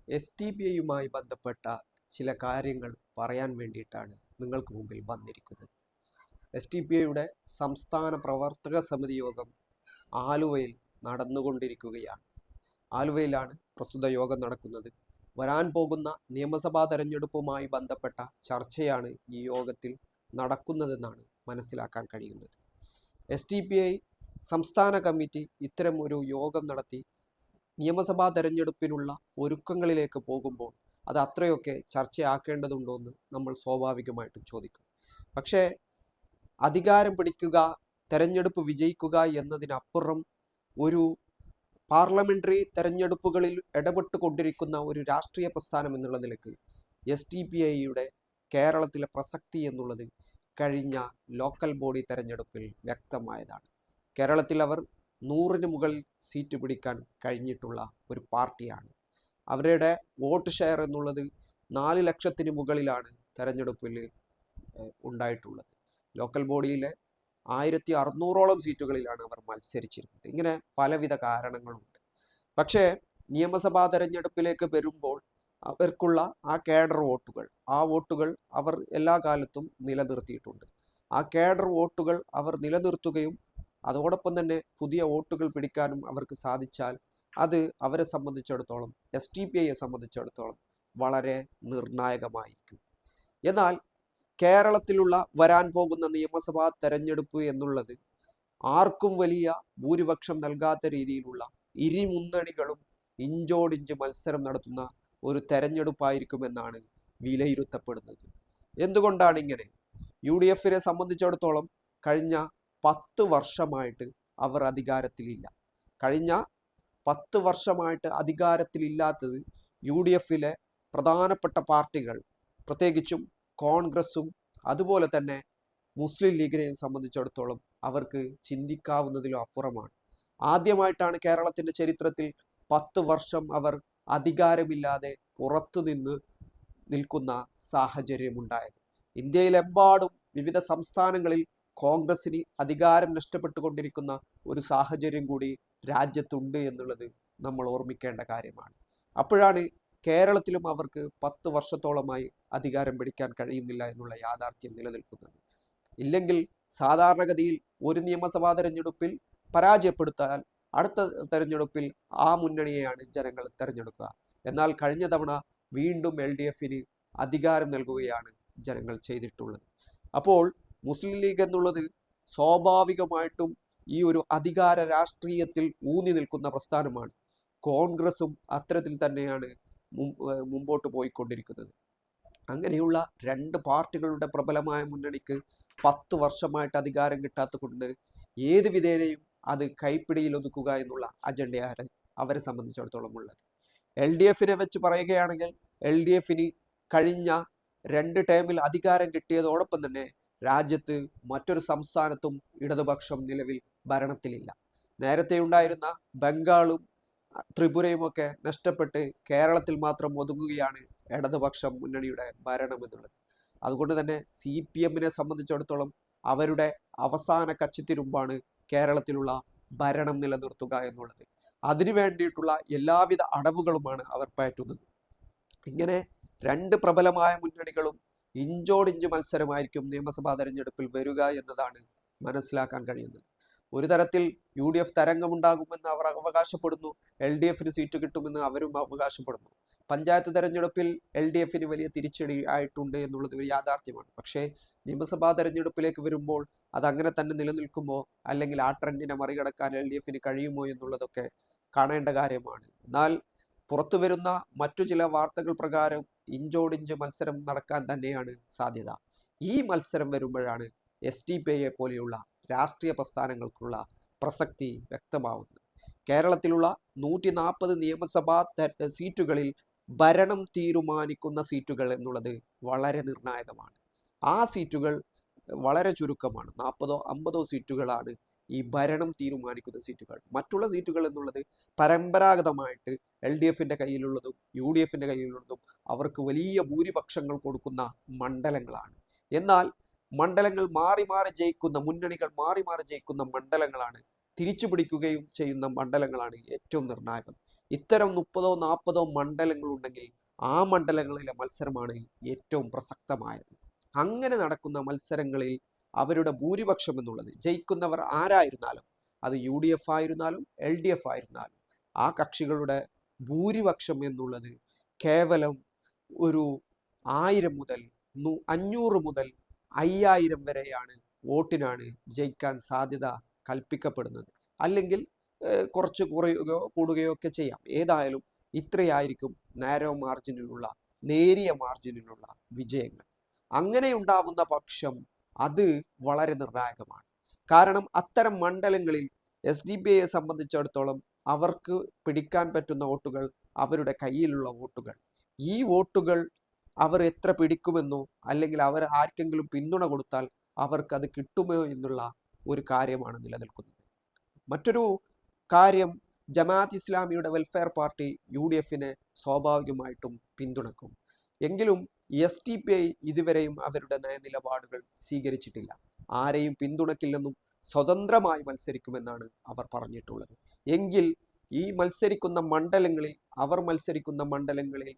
STPIയുമായി ബന്ധപ്പെട്ട ചില കാര്യങ്ങൾ പറയാൻ വേണ്ടിയിട്ടാണ് നിങ്ങൾക്ക് മുമ്പിൽ വന്നിരിക്കുന്നത്. STPIയുടെ സംസ്ഥാന പ്രവർത്തക സമിതി യോഗം ആലുവയിൽ നടന്നുകൊണ്ടിരിക്കുകയാണ്. ആലുവയിലാണ് പ്രസ്തുത യോഗം നടക്കുന്നത്. വരാൻ പോകുന്ന നിയമസഭാ തെരഞ്ഞെടുപ്പുമായി ബന്ധപ്പെട്ട ചർച്ചയാണ് ഈ യോഗത്തിൽ നടക്കുന്നതെന്നാണ് മനസ്സിലാക്കാൻ കഴിയുന്നത്. STPI സംസ്ഥാന കമ്മിറ്റി ഇത്തരം ഒരു യോഗം നടത്തി നിയമസഭാ തെരഞ്ഞെടുപ്പിനുള്ള ഒരുക്കങ്ങളിലേക്ക് പോകുമ്പോൾ അത് അത്രയൊക്കെ ചർച്ചയാക്കേണ്ടതുണ്ടോ എന്ന് നമ്മൾ സ്വാഭാവികമായിട്ടും ചോദിക്കും. പക്ഷേ അധികാരം പിടിക്കുക, തെരഞ്ഞെടുപ്പ് വിജയിക്കുക എന്നതിനപ്പുറം ഒരു പാർലമെന്ററി തെരഞ്ഞെടുപ്പുകളിൽ ഇടപെട്ടുകൊണ്ടിരിക്കുന്ന ഒരു രാഷ്ട്രീയ പ്രസ്ഥാനം എന്നുള്ള നിലയ്ക്ക് STPIയുടെ കേരളത്തിലെ പ്രസക്തി എന്നുള്ളത് കഴിഞ്ഞ ലോക്കൽ ബോഡി തെരഞ്ഞെടുപ്പിൽ വ്യക്തമായതാണ്. കേരളത്തിൽ അവർ 100-ന് മുകളിൽ സീറ്റ് പിടിക്കാൻ കഴിഞ്ഞിട്ടുള്ള ഒരു പാർട്ടിയാണ്. അവരുടെ വോട്ട് ഷെയർ എന്നുള്ളത് 4 ലക്ഷത്തിന് മുകളിലാണ് തെരഞ്ഞെടുപ്പിൽ ഉണ്ടായിട്ടുള്ളത്. ലോക്കൽ ബോഡിയിലെ 1600ഓളം സീറ്റുകളിലാണ് അവർ മത്സരിച്ചിരുന്നത്. ഇങ്ങനെ പലവിധ കാരണങ്ങളുണ്ട്. പക്ഷേ നിയമസഭാ തെരഞ്ഞെടുപ്പിലേക്ക് വരുമ്പോൾ അവർക്കുള്ള ആ കേഡർ വോട്ടുകൾ, ആ വോട്ടുകൾ അവർ എല്ലാ കാലത്തും നിലനിർത്തിയിട്ടുണ്ട്. ആ കേഡർ വോട്ടുകൾ അവർ നിലനിർത്തുകയും അതോടൊപ്പം തന്നെ പുതിയ വോട്ടുകൾ പിടിക്കാനും അവർക്ക് സാധിച്ചാൽ അത് അവരെ സംബന്ധിച്ചിടത്തോളം, STPIയെ സംബന്ധിച്ചിടത്തോളം വളരെ നിർണായകമായിരിക്കും. എന്നാൽ കേരളത്തിലുള്ള വരാൻ പോകുന്ന നിയമസഭാ തെരഞ്ഞെടുപ്പ് എന്നുള്ളത് ആർക്കും വലിയ ഭൂരിപക്ഷം നൽകാത്ത രീതിയിലുള്ള ഇരുമുന്നണികളും ഇഞ്ചോടിഞ്ച് മത്സരം നടത്തുന്ന ഒരു തെരഞ്ഞെടുപ്പായിരിക്കുമെന്നാണ് വിലയിരുത്തപ്പെടുന്നത്. എന്തുകൊണ്ടാണ് ഇങ്ങനെ? UDFനെ സംബന്ധിച്ചിടത്തോളം കഴിഞ്ഞ 10 വർഷമായിട്ട് അവർ അധികാരത്തിലില്ല. കഴിഞ്ഞ 10 വർഷമായിട്ട് അധികാരത്തിലില്ലാത്തത് UDFലെ പ്രധാനപ്പെട്ട പാർട്ടികൾ, പ്രത്യേകിച്ചും കോൺഗ്രസും അതുപോലെ തന്നെ മുസ്ലിം ലീഗിനെയും സംബന്ധിച്ചിടത്തോളം അവർക്ക് ചിന്തിക്കാവുന്നതിലും അപ്പുറമാണ്. ആദ്യമായിട്ടാണ് കേരളത്തിൻ്റെ ചരിത്രത്തിൽ 10 വർഷം അവർ അധികാരമില്ലാതെ പുറത്തുനിന്ന് നിൽക്കുന്ന സാഹചര്യമുണ്ടായത്. ഇന്ത്യയിലെമ്പാടും വിവിധ സംസ്ഥാനങ്ങളിൽ കോൺഗ്രസിന് അധികാരം നഷ്ടപ്പെട്ടുകൊണ്ടിരിക്കുന്ന ഒരു സാഹചര്യം കൂടി രാജ്യത്തുണ്ട് എന്നുള്ളത് നമ്മൾ ഓർമ്മിക്കേണ്ട കാര്യമാണ്. അപ്പോഴാണ് കേരളത്തിലും അവർക്ക് 10 വർഷത്തോളമായി അധികാരം പിടിക്കാൻ കഴിയുന്നില്ല എന്നുള്ള യാഥാർത്ഥ്യം നിലനിൽക്കുന്നത്. ഇല്ലെങ്കിൽ സാധാരണഗതിയിൽ ഒരു നിയമസഭാ തെരഞ്ഞെടുപ്പിൽ പരാജയപ്പെടുത്താൻ അടുത്ത തെരഞ്ഞെടുപ്പിൽ ആ മുന്നണിയെയാണ് ജനങ്ങൾ തെരഞ്ഞെടുക്കുക. എന്നാൽ കഴിഞ്ഞ തവണ വീണ്ടും LDFന് അധികാരം നൽകുകയാണ് ജനങ്ങൾ ചെയ്തിട്ടുള്ളത്. അപ്പോൾ മുസ്ലിം ലീഗ് എന്നുള്ളത് സ്വാഭാവികമായിട്ടും ഈ ഒരു അധികാര രാഷ്ട്രീയത്തിൽ ഊന്നി നിൽക്കുന്ന പ്രസ്ഥാനമാണ്. കോൺഗ്രസും അത്തരത്തിൽ തന്നെയാണ് മുമ്പോട്ട് പോയിക്കൊണ്ടിരിക്കുന്നത്. അങ്ങനെയുള്ള 2 പാർട്ടികളുടെ പ്രബലമായ മുന്നണിക്ക് 10 വർഷമായിട്ട് അധികാരം കിട്ടാത്തത് കൊണ്ട് ഏത് വിധേനയും അത് കൈപ്പിടിയിൽ ഒതുക്കുക എന്നുള്ള അജണ്ടയാണ് അവരെ സംബന്ധിച്ചിടത്തോളം ഉള്ളത്. LDFനെ വെച്ച് പറയുകയാണെങ്കിൽ LDFന് കഴിഞ്ഞ 2 ടേമിൽ അധികാരം കിട്ടിയതോടൊപ്പം തന്നെ രാജ്യത്ത് മറ്റൊരു സംസ്ഥാനത്തും ഇടതുപക്ഷം നിലവിൽ ഭരണത്തിലില്ല. നേരത്തെ ഉണ്ടായിരുന്ന ബംഗാളും ത്രിപുരയും ഒക്കെ നഷ്ടപ്പെട്ട് കേരളത്തിൽ മാത്രം ഒതുങ്ങുകയാണ് ഇടതുപക്ഷം മുന്നണിയുടെ ഭരണം എന്നുള്ളത്. അതുകൊണ്ട് തന്നെ CPMനെ സംബന്ധിച്ചിടത്തോളം അവരുടെ അവസാന കച്ചിത്തിരുമ്പാണ് കേരളത്തിലുള്ള ഭരണം നിലനിർത്തുക എന്നുള്ളത്. അതിനു വേണ്ടിയിട്ടുള്ള എല്ലാവിധ അടവുകളുമാണ് അവർ പയറ്റുന്നത്. ഇങ്ങനെ 2 പ്രബലമായ മുന്നണികളും ഇഞ്ചോടിഞ്ച് മത്സരമായിരിക്കും നിയമസഭാ തെരഞ്ഞെടുപ്പിൽ വരിക എന്നതാണ് മനസ്സിലാക്കാൻ കഴിയുന്നത്. ഒരു തരത്തിൽ UDF തരംഗമുണ്ടാകുമെന്ന് അവർ അവകാശപ്പെടുന്നു, LDFന് സീറ്റ് കിട്ടുമെന്ന് അവരും അവകാശപ്പെടുന്നു. പഞ്ചായത്ത് തെരഞ്ഞെടുപ്പിൽ LDFന് വലിയ തിരിച്ചടി ആയിട്ടുണ്ട് എന്നുള്ളത് ഒരു യാഥാർത്ഥ്യമാണ്. പക്ഷേ നിയമസഭാ തെരഞ്ഞെടുപ്പിലേക്ക് വരുമ്പോൾ അതങ്ങനെ തന്നെ നിലനിൽക്കുമോ, അല്ലെങ്കിൽ ആ ട്രെൻഡിനെ മറികടക്കാൻ LDFന് കഴിയുമോ എന്നുള്ളതൊക്കെ കാണേണ്ട കാര്യമാണ്. എന്നാൽ പുറത്തു വരുന്ന മറ്റു ചില വാർത്തകൾ പ്രകാരം ഇഞ്ചോടിഞ്ച് മത്സരം നടക്കാൻ തന്നെയാണ് സാധ്യത. ഈ മത്സരം വരുമ്പോഴാണ് STPIയെ പോലെയുള്ള രാഷ്ട്രീയ പ്രസ്ഥാനങ്ങൾക്കുള്ള പ്രസക്തി വ്യക്തമാവുന്നത്. കേരളത്തിലുള്ള 140 നിയമസഭാ സീറ്റുകളിൽ ഭരണം തീരുമാനിക്കുന്ന സീറ്റുകൾ എന്നുള്ളത് വളരെ നിർണായകമാണ്. ആ സീറ്റുകൾ വളരെ ചുരുക്കമാണ്. 40ഓ 50ഓ സീറ്റുകളാണ് ഈ ഭരണം തീരുമാനിക്കുന്ന സീറ്റുകൾ. മറ്റുള്ള സീറ്റുകൾ എന്നുള്ളത് പരമ്പരാഗതമായിട്ട് LDFന്റെ കയ്യിലുള്ളതും UDFന്റെ കയ്യിലുള്ളതും അവർക്ക് വലിയ ഭൂരിപക്ഷങ്ങൾ കൊടുക്കുന്ന മണ്ഡലങ്ങളാണ്. എന്നാൽ മണ്ഡലങ്ങൾ മാറി മാറി ജയിക്കുന്ന, മുന്നണികൾ മാറി മാറി ജയിക്കുന്ന മണ്ഡലങ്ങളാണ്, തിരിച്ചു പിടിക്കുകയും ചെയ്യുന്ന മണ്ഡലങ്ങളാണ് ഏറ്റവും നിർണായകം. ഇത്തരം 30-40 മണ്ഡലങ്ങളുണ്ടെങ്കിൽ ആ മണ്ഡലങ്ങളിലെ മത്സരമാണ് ഏറ്റവും പ്രസക്തമായത്. അങ്ങനെ നടക്കുന്ന മത്സരങ്ങളിൽ അവരുടെ ഭൂരിപക്ഷം എന്നുള്ളത് ജയിക്കുന്നവർ ആരായിരുന്നാലും, അത് UDF ആയിരുന്നാലും LDF ആയിരുന്നാലും, ആ കക്ഷികളുടെ ഭൂരിപക്ഷം എന്നുള്ളത് കേവലം ഒരു 1000 മുതൽ 500 മുതൽ 5000 വരെയാണ് വോട്ടിനാണ് ജയിക്കാൻ സാധ്യത കൽപ്പിക്കപ്പെടുന്നത്. അല്ലെങ്കിൽ കുറച്ച് കുറയുകയോ കൂടുകയോ ഒക്കെ ചെയ്യാം. ഏതായാലും ഇത്രയായിരിക്കും നേരിയ മാർജിനിലുള്ള വിജയങ്ങൾ. അങ്ങനെ ഉണ്ടാവുന്ന പക്ഷം അത് വളരെ നിർണായകമാണ്. കാരണം അത്തരം മണ്ഡലങ്ങളിൽ SDPIയെ സംബന്ധിച്ചിടത്തോളം അവർക്ക് പിടിക്കാൻ പറ്റുന്ന വോട്ടുകൾ അവരുടെ കയ്യിലുള്ള വോട്ടുകൾ. ഈ വോട്ടുകൾ അവർ എത്ര പിടിക്കുമെന്നോ അല്ലെങ്കിൽ അവർ ആർക്കെങ്കിലും പിന്തുണ കൊടുത്താൽ അവർക്കത് കിട്ടുമോ എന്നുള്ള ഒരു കാര്യമാണ് നിലനിൽക്കുന്നത്. മറ്റൊരു കാര്യം, ജമാഅത്ത് ഇസ്ലാമിയുടെ വെൽഫെയർ പാർട്ടി UDFനെ സ്വാഭാവികമായിട്ടും പിന്തുണക്കും. എങ്കിലും SDPI ഇതുവരെയും അവരുടെ നയനിലപാടുകൾ സ്വീകരിച്ചിട്ടില്ല. ആരെയും പിന്തുണക്കില്ലെന്നും സ്വതന്ത്രമായി മത്സരിക്കുമെന്നാണ് അവർ പറഞ്ഞിട്ടുള്ളത്. എങ്കിൽ ഈ മത്സരിക്കുന്ന മണ്ഡലങ്ങളിൽ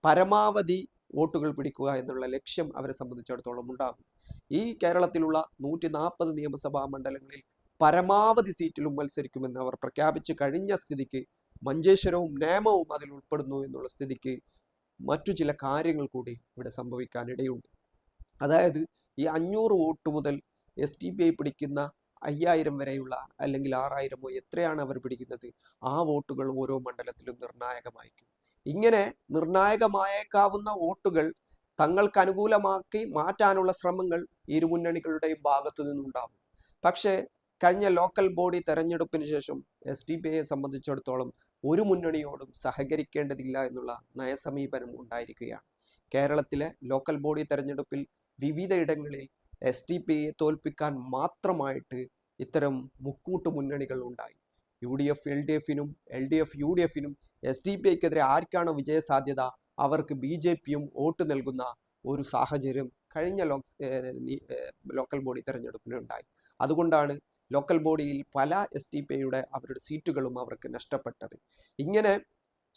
പരമാവധി വോട്ടുകൾ പിടിക്കുക എന്നുള്ള ലക്ഷ്യം അവരെ സംബന്ധിച്ചിടത്തോളം ഉണ്ടാകും. ഈ കേരളത്തിലുള്ള 140 നിയമസഭാ മണ്ഡലങ്ങളിൽ പരമാവധി സീറ്റിലും മത്സരിക്കുമെന്ന് അവർ പ്രഖ്യാപിച്ചു കഴിഞ്ഞ സ്ഥിതിക്ക്, മഞ്ചേശ്വരവും നേമവും അതിൽ ഉൾപ്പെടുന്നു എന്നുള്ള സ്ഥിതിക്ക് മറ്റു ചില കാര്യങ്ങൾ കൂടി ഇവിടെ സംഭവിക്കാനിടയുണ്ട്. അതായത് ഈ 500 വോട്ട് മുതൽ SDPI പിടിക്കുന്ന 5000 വരെയുള്ള അല്ലെങ്കിൽ 6000 എത്രയാണ് അവർ പിടിക്കുന്നത്, ആ വോട്ടുകൾ ഓരോ മണ്ഡലത്തിലും നിർണായകമായിരിക്കും. ഇങ്ങനെ നിർണായകമായേക്കാവുന്ന വോട്ടുകൾ തങ്ങൾക്ക് അനുകൂലമാക്കി മാറ്റാനുള്ള ശ്രമങ്ങൾ ഇരുമുന്നണികളുടെയും ഭാഗത്തു നിന്നുണ്ടാകും. പക്ഷേ കഴിഞ്ഞ ലോക്കൽ ബോഡി തെരഞ്ഞെടുപ്പിന് ശേഷം SDPIയെ സംബന്ധിച്ചിടത്തോളം ഒരു മുന്നണിയോടും സഹകരിക്കേണ്ടതില്ല എന്നുള്ള നയസമീപനം ഉണ്ടായിരിക്കുകയാണ്. കേരളത്തിലെ ലോക്കൽ ബോഡി തെരഞ്ഞെടുപ്പിൽ വിവിധയിടങ്ങളിൽ SDPIയെ തോൽപ്പിക്കാൻ മാത്രമായിട്ട് ഇത്തരം മുക്കൂട്ട് മുന്നണികൾ ഉണ്ടായി. UDF LDFനും LDF UDFനും SDPIക്കെതിരെ ആർക്കാണോ വിജയസാധ്യത അവർക്ക് BJPയും വോട്ട് നൽകുന്ന ഒരു സാഹചര്യം കഴിഞ്ഞ ലോക്കൽ ബോഡി തെരഞ്ഞെടുപ്പിലുണ്ടായി. അതുകൊണ്ടാണ് ലോക്കൽ ബോഡിയിൽ പല SDPIയുടെ അവരുടെ സീറ്റുകളും അവർക്ക് നഷ്ടപ്പെട്ടത്. ഇങ്ങനെ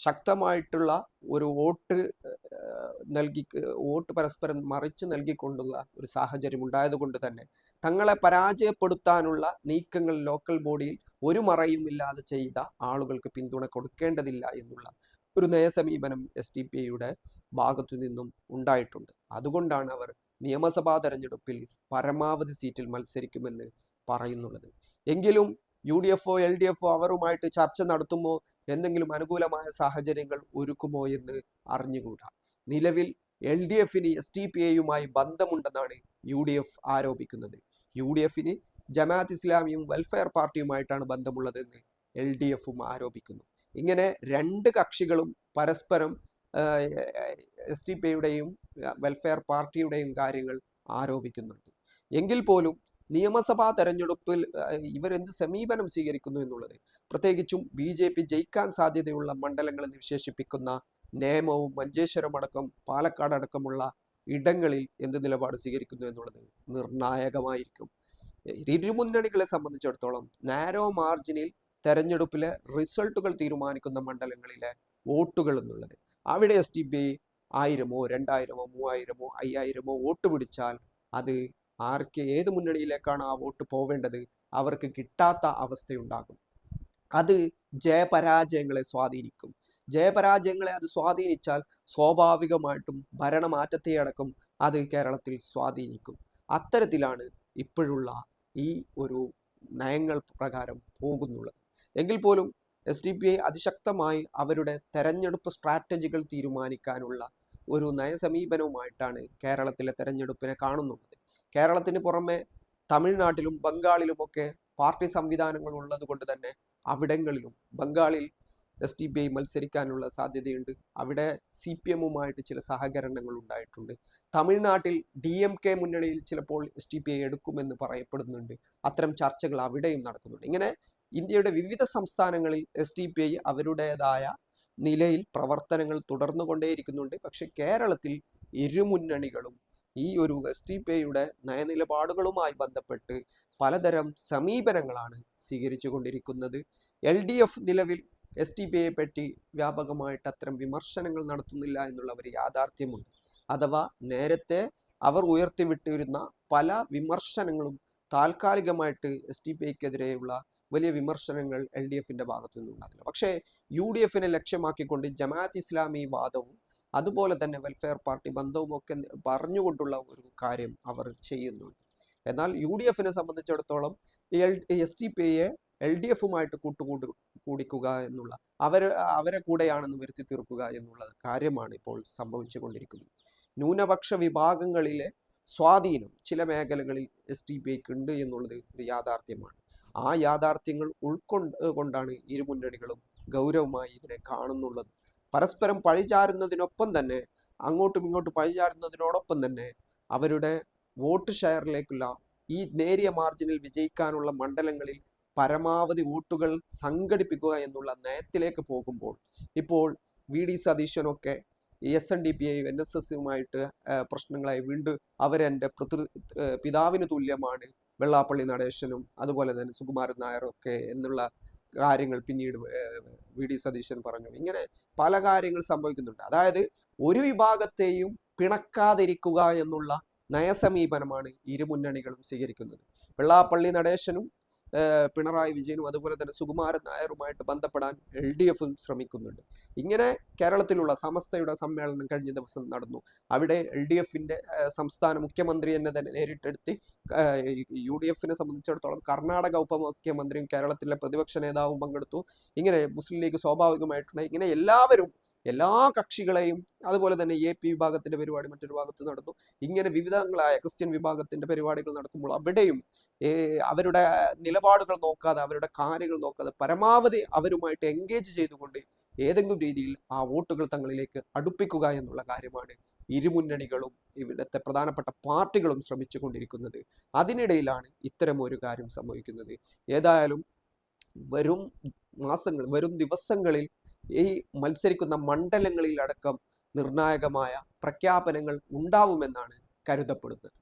ശക്തമായിട്ടുള്ള ഒരു വോട്ട് പരസ്പരം മറിച്ച് നൽകിക്കൊണ്ടുള്ള ഒരു സാഹചര്യം ഉണ്ടായതുകൊണ്ട് തന്നെ തങ്ങളെ പരാജയപ്പെടുത്താനുള്ള നീക്കങ്ങൾ ലോക്കൽ ബോഡിയിൽ ഒരു മറയുമില്ലാതെ ചെയ്ത ആളുകൾക്ക് പിന്തുണ കൊടുക്കേണ്ടതില്ല എന്നുള്ള ഒരു നയസമീപനം SDPIയുടെ ഭാഗത്തു നിന്നും ഉണ്ടായിട്ടുണ്ട്. അതുകൊണ്ടാണ് അവർ നിയമസഭാ തെരഞ്ഞെടുപ്പിൽ പരമാവധി സീറ്റിൽ മത്സരിക്കുമെന്ന് പറയുന്നുള്ളത്. എങ്കിലും UDFO LDFO അവരുമായിട്ട് ചർച്ച നടത്തുമോ, എന്തെങ്കിലും അനുകൂലമായ സാഹചര്യങ്ങൾ ഒരുക്കുമോ എന്ന് അറിഞ്ഞുകൂടാ. നിലവിൽ LDFന് SDPIയുമായി ബന്ധമുണ്ടെന്നാണ് UDF ആരോപിക്കുന്നത്. UDFന് ജമാഅത്ത് ഇസ്ലാമിയും വെൽഫെയർ പാർട്ടിയുമായിട്ടാണ് ബന്ധമുള്ളതെന്ന് LDFും ആരോപിക്കുന്നു. ഇങ്ങനെ രണ്ട് കക്ഷികളും പരസ്പരം SDPIയുടെയും വെൽഫെയർ പാർട്ടിയുടെയും കാര്യങ്ങൾ ആരോപിക്കുന്നുണ്ട്. എങ്കിൽ പോലും നിയമസഭാ തെരഞ്ഞെടുപ്പിൽ ഇവരെന്ത് സമീപനം സ്വീകരിക്കുന്നു എന്നുള്ളത്, പ്രത്യേകിച്ചും BJP ജയിക്കാൻ സാധ്യതയുള്ള മണ്ഡലങ്ങൾ എന്ന് വിശേഷിപ്പിക്കുന്ന നേമവും മഞ്ചേശ്വരം അടക്കം പാലക്കാട് അടക്കമുള്ള ഇടങ്ങളിൽ എന്ത് നിലപാട് സ്വീകരിക്കുന്നു എന്നുള്ളത് നിർണായകമായിരിക്കും. ഇരുമുന്നണികളെ സംബന്ധിച്ചിടത്തോളം നാരോ മാർജിനിൽ തെരഞ്ഞെടുപ്പിലെ റിസൾട്ടുകൾ തീരുമാനിക്കുന്ന മണ്ഡലങ്ങളിലെ വോട്ടുകൾ എന്നുള്ളത്, അവിടെ SDPI 1000-ഓ 2000-ഓ 3000-ഓ 5000-ഓ വോട്ട് പിടിച്ചാൽ അത് ഏത് മുന്നണിയിലേക്കാണ് ആ വോട്ട് പോവേണ്ടത് അവർക്ക് കിട്ടാത്ത അവസ്ഥയുണ്ടാകും. അത് ജയപരാജയങ്ങളെ സ്വാധീനിക്കും. ജയപരാജയങ്ങളെ അത് സ്വാധീനിച്ചാൽ സ്വാഭാവികമായിട്ടും ഭരണമാറ്റത്തെ അടക്കം അത് കേരളത്തിൽ സ്വാധീനിക്കും. അത്തരത്തിലാണ് ഇപ്പോഴുള്ള ഈ ഒരു നയങ്ങൾ പ്രകാരം പോകുന്നുള്ളത്. എങ്കിൽ പോലും SDPI അതിശക്തമായി അവരുടെ തെരഞ്ഞെടുപ്പ് സ്ട്രാറ്റജികൾ തീരുമാനിക്കാനുള്ള ഒരു നയസമീപനവുമായിട്ടാണ് കേരളത്തിലെ തെരഞ്ഞെടുപ്പിനെ കാണുന്നുള്ളത്. കേരളത്തിന് പുറമെ തമിഴ്നാട്ടിലും ബംഗാളിലുമൊക്കെ പാർട്ടി സംവിധാനങ്ങൾ ഉള്ളത് കൊണ്ട് തന്നെ അവിടങ്ങളിലും, ബംഗാളിൽ SDPI മത്സരിക്കാനുള്ള സാധ്യതയുണ്ട്. അവിടെ CPMുമായിട്ട് ചില സഹകരണങ്ങൾ ഉണ്ടായിട്ടുണ്ട്. തമിഴ്നാട്ടിൽ DMK മുന്നണിയിൽ ചിലപ്പോൾ SDPI എടുക്കുമെന്ന് പറയപ്പെടുന്നുണ്ട്. അത്തരം ചർച്ചകൾ അവിടെയും നടക്കുന്നുണ്ട്. ഇങ്ങനെ ഇന്ത്യയുടെ വിവിധ സംസ്ഥാനങ്ങളിൽ SDPI അവരുടേതായ നിലയിൽ പ്രവർത്തനങ്ങൾ തുടർന്നുകൊണ്ടേയിരിക്കുന്നുണ്ട്. പക്ഷെ കേരളത്തിൽ ഇരുമുന്നണികളും ഈ ഒരു SDPIയുടെ നയനിലപാടുകളുമായി ബന്ധപ്പെട്ട് പലതരം സമീപനങ്ങളാണ് സ്വീകരിച്ചു കൊണ്ടിരിക്കുന്നത്. LDF നിലവിൽ SDPIയെ പറ്റി വ്യാപകമായിട്ട് അത്തരം വിമർശനങ്ങൾ നടത്തുന്നില്ല എന്നുള്ള ഒരു യാഥാർത്ഥ്യമുണ്ട്. അഥവാ നേരത്തെ അവർ ഉയർത്തിവിട്ടിരുന്ന പല വിമർശനങ്ങളും താൽക്കാലികമായിട്ട് SDPIക്കെതിരെയുള്ള വലിയ വിമർശനങ്ങൾ LDFിന്റെ ഭാഗത്തു നിന്നുണ്ടാകില്ല. പക്ഷേ UDFിനെ ലക്ഷ്യമാക്കിക്കൊണ്ട് ജമാഅത്ത് ഇസ്ലാമി വാദവും അതുപോലെ തന്നെ വെൽഫെയർ പാർട്ടി ബന്ധവും ഒക്കെ പറഞ്ഞുകൊണ്ടുള്ള ഒരു കാര്യം അവർ ചെയ്യുന്നുണ്ട്. എന്നാൽ UDFിനെ സംബന്ധിച്ചിടത്തോളം SDPIയെ LDFുമായിട്ട് കൂടിക്കുക എന്നുള്ള അവരെ കൂടെയാണെന്ന് വരുത്തി തീർക്കുക എന്നുള്ള കാര്യമാണ് ഇപ്പോൾ സംഭവിച്ചുകൊണ്ടിരിക്കുന്നത്. ന്യൂനപക്ഷ വിഭാഗങ്ങളിലെ സ്വാധീനം ചില മേഖലകളിൽ SDPIക്ക് ഉണ്ട് എന്നുള്ളത് ഒരു യാഥാർത്ഥ്യമാണ്. ആ യാഥാർത്ഥ്യങ്ങൾ ഉൾക്കൊണ്ടാണ് ഇരു മുന്നണികളും ഗൗരവമായി ഇതിനെ കാണുന്നുള്ളത്. പരസ്പരം പഴിചാരുന്നതിനൊപ്പം തന്നെ അങ്ങോട്ടും ഇങ്ങോട്ടും പഴിചാരുന്നതിനോടൊപ്പം തന്നെ അവരുടെ വോട്ട് ഷെയറിലേക്കുള്ള ഈ നേരിയ മാർജിനിൽ വിജയിക്കാനുള്ള മണ്ഡലങ്ങളിൽ പരമാവധി വോട്ടുകൾ സംഘടിപ്പിക്കുക എന്നുള്ള നയത്തിലേക്ക് പോകുമ്പോൾ ഇപ്പോൾ VD സതീശനൊക്കെ SNDPയും NSSയുമായിട്ട് പ്രശ്നങ്ങളായി വീണ്ടും അവരെൻ്റെ പിതാവിന് തുല്യമാണ് വെള്ളാപ്പള്ളി നടേശനും അതുപോലെ തന്നെ സുകുമാരൻ നായരും ഒക്കെ എന്നുള്ള കാര്യങ്ങൾ പിന്നീട് VD സതീശൻ പറഞ്ഞു. ഇങ്ങനെ പല കാര്യങ്ങൾ സംഭവിക്കുന്നുണ്ട്. അതായത് ഒരു വിഭാഗത്തെയും പിണക്കാതിരിക്കുക എന്നുള്ള നയസമീപനമാണ് ഇരു മുന്നണികളും സ്വീകരിക്കുന്നത്. വെള്ളാപ്പള്ളി നടേശനും പിണറായി വിജയനും അതുപോലെ തന്നെ സുകുമാരൻ നായരുമായിട്ട് ബന്ധപ്പെടാൻ LDFും ശ്രമിക്കുന്നുണ്ട്. ഇങ്ങനെ കേരളത്തിലുള്ള സമസ്തയുടെ സമ്മേളനം കഴിഞ്ഞ ദിവസം നടന്നു. അവിടെ LDFിന്റെ സംസ്ഥാന മുഖ്യമന്ത്രി തന്നെ നേരിട്ടെടുത്ത് UDFിനെ സംബന്ധിച്ചിടത്തോളം കർണാടക ഉപമുഖ്യമന്ത്രിയും കേരളത്തിലെ പ്രതിപക്ഷ നേതാവും പങ്കെടുത്തു. ഇങ്ങനെ മുസ്ലിം ലീഗ് സ്വാഭാവികമായിട്ടുള്ള ഇങ്ങനെ എല്ലാ കക്ഷികളെയും അതുപോലെ തന്നെ AP വിഭാഗത്തിന്റെ പരിപാടി മറ്റൊരു ഭാഗത്ത് നടന്നു. ഇങ്ങനെ വിവിധങ്ങളായ ക്രിസ്ത്യൻ വിഭാഗത്തിന്റെ പരിപാടികൾ നടക്കുമ്പോൾ അവിടെയും അവരുടെ നിലപാടുകൾ നോക്കാതെ അവരുടെ കാര്യങ്ങൾ നോക്കാതെ പരമാവധി അവരുമായിട്ട് എൻഗേജ് ചെയ്തുകൊണ്ട് ഏതെങ്കിലും രീതിയിൽ ആ വോട്ടുകൾ തങ്ങളിലേക്ക് അടുപ്പിക്കുക എന്നുള്ള കാര്യമാണ് ഇരുമുന്നണികളും ഇവിടുത്തെ പ്രധാനപ്പെട്ട പാർട്ടികളും ശ്രമിച്ചുകൊണ്ടിരിക്കുന്നത്. അതിനിടയിലാണ് ഇത്തരം ഒരു കാര്യം സംഭവിക്കുന്നത്. ഏതായാലും വരും ദിവസങ്ങളിൽ ഈ മത്സരിക്കുന്ന മണ്ഡലങ്ങളിൽ അടക്കം നിർണായകമായ പ്രഖ്യാപനങ്ങൾ ഉണ്ടാവുമെന്നാണ് കരുതപ്പെടുന്നത്.